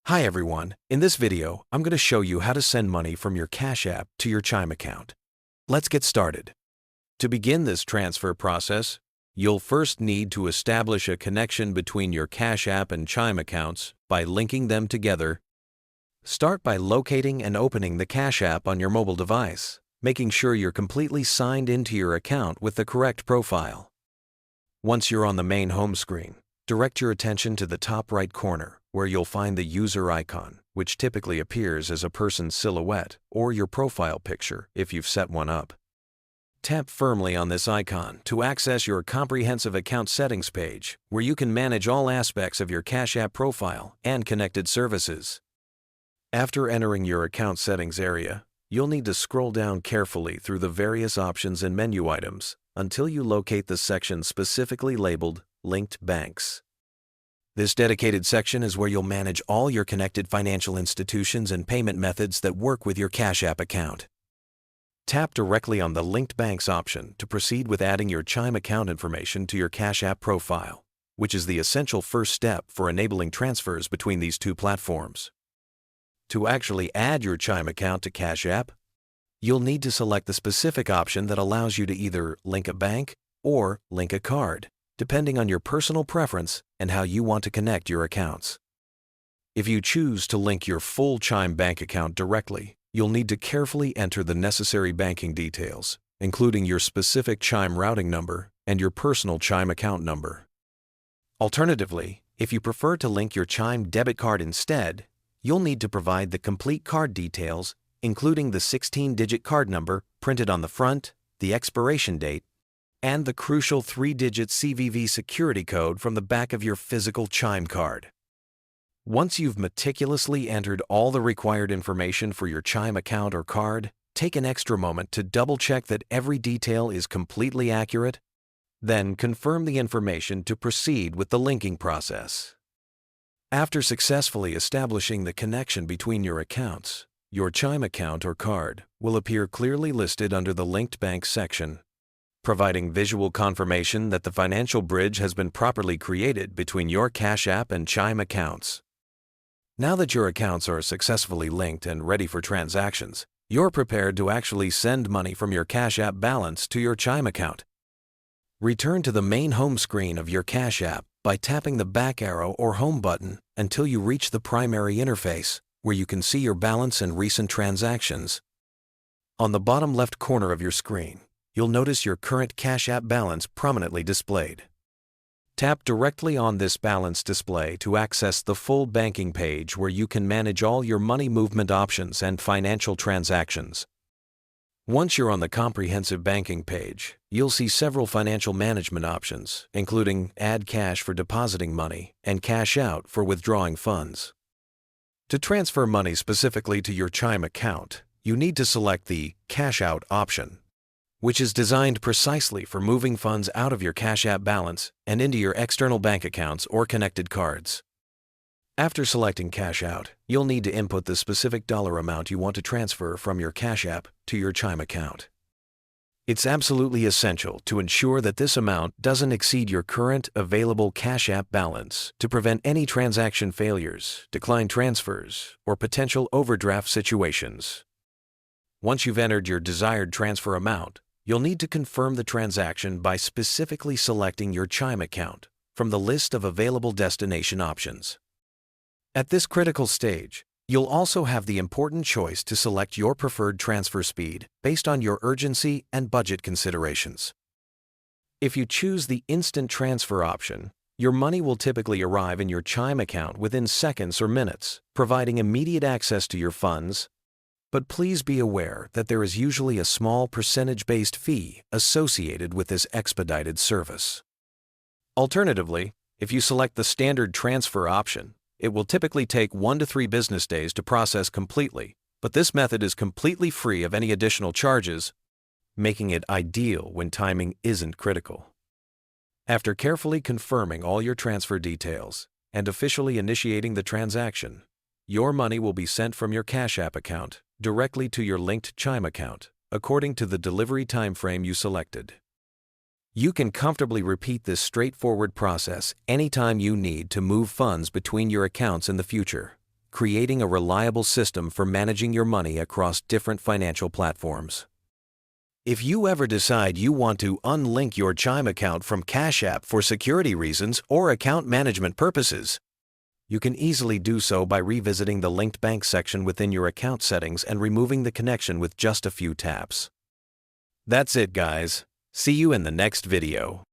Hi everyone, in this video, I'm going to show you how to send money from your Cash App to your Chime account. Let's get started. To begin this transfer process, you'll first need to establish a connection between your Cash App and Chime accounts by linking them together. Start by locating and opening the Cash App on your mobile device, making sure you're completely signed into your account with the correct profile. Once you're on the main home screen, direct your attention to the top right corner, where you'll find the user icon, which typically appears as a person's silhouette or your profile picture if you've set one up. Tap firmly on this icon to access your comprehensive account settings page, where you can manage all aspects of your Cash App profile and connected services. After entering your account settings area, you'll need to scroll down carefully through the various options and menu items until you locate the section specifically labeled Linked Banks. This dedicated section is where you'll manage all your connected financial institutions and payment methods that work with your Cash App account. Tap directly on the Linked Banks option to proceed with adding your Chime account information to your Cash App profile, which is the essential first step for enabling transfers between these two platforms. To actually add your Chime account to Cash App, you'll need to select the specific option that allows you to either link a bank or link a card, depending on your personal preference and how you want to connect your accounts. If you choose to link your full Chime bank account directly, you'll need to carefully enter the necessary banking details, including your specific Chime routing number and your personal Chime account number. Alternatively, if you prefer to link your Chime debit card instead, you'll need to provide the complete card details, including the 16-digit card number printed on the front, the expiration date, and the crucial 3-digit CVV security code from the back of your physical Chime card. Once you've meticulously entered all the required information for your Chime account or card, take an extra moment to double-check that every detail is completely accurate. Then confirm the information to proceed with the linking process. After successfully establishing the connection between your accounts, your Chime account or card will appear clearly listed under the Linked Banks section, providing visual confirmation that the financial bridge has been properly created between your Cash App and Chime accounts. Now that your accounts are successfully linked and ready for transactions, you're prepared to actually send money from your Cash App balance to your Chime account. Return to the main home screen of your Cash App by tapping the back arrow or home button until you reach the primary interface, where you can see your balance and recent transactions. On the bottom left corner of your screen, you'll notice your current Cash App balance prominently displayed. Tap directly on this balance display to access the full banking page, where you can manage all your money movement options and financial transactions. Once you're on the comprehensive banking page, you'll see several financial management options, including Add Cash for depositing money and Cash Out for withdrawing funds. To transfer money specifically to your Chime account, you need to select the Cash Out option, which is designed precisely for moving funds out of your Cash App balance and into your external bank accounts or connected cards. After selecting Cash Out, you'll need to input the specific dollar amount you want to transfer from your Cash App to your Chime account. It's absolutely essential to ensure that this amount doesn't exceed your current available Cash App balance to prevent any transaction failures, declined transfers, or potential overdraft situations. Once you've entered your desired transfer amount, you'll need to confirm the transaction by specifically selecting your Chime account from the list of available destination options. At this critical stage, you'll also have the important choice to select your preferred transfer speed based on your urgency and budget considerations. If you choose the instant transfer option, your money will typically arrive in your Chime account within seconds or minutes, providing immediate access to your funds. But please be aware that there is usually a small percentage-based fee associated with this expedited service. Alternatively, if you select the standard transfer option, it will typically take 1 to 3 business days to process completely, but this method is completely free of any additional charges, making it ideal when timing isn't critical. After carefully confirming all your transfer details and officially initiating the transaction, your money will be sent from your Cash App account directly to your linked Chime account, according to the delivery time frame you selected. You can comfortably repeat this straightforward process anytime you need to move funds between your accounts in the future, creating a reliable system for managing your money across different financial platforms. If you ever decide you want to unlink your Chime account from Cash App for security reasons or account management purposes, you can easily do so by revisiting the linked bank section within your account settings and removing the connection with just a few taps. That's it, guys. See you in the next video.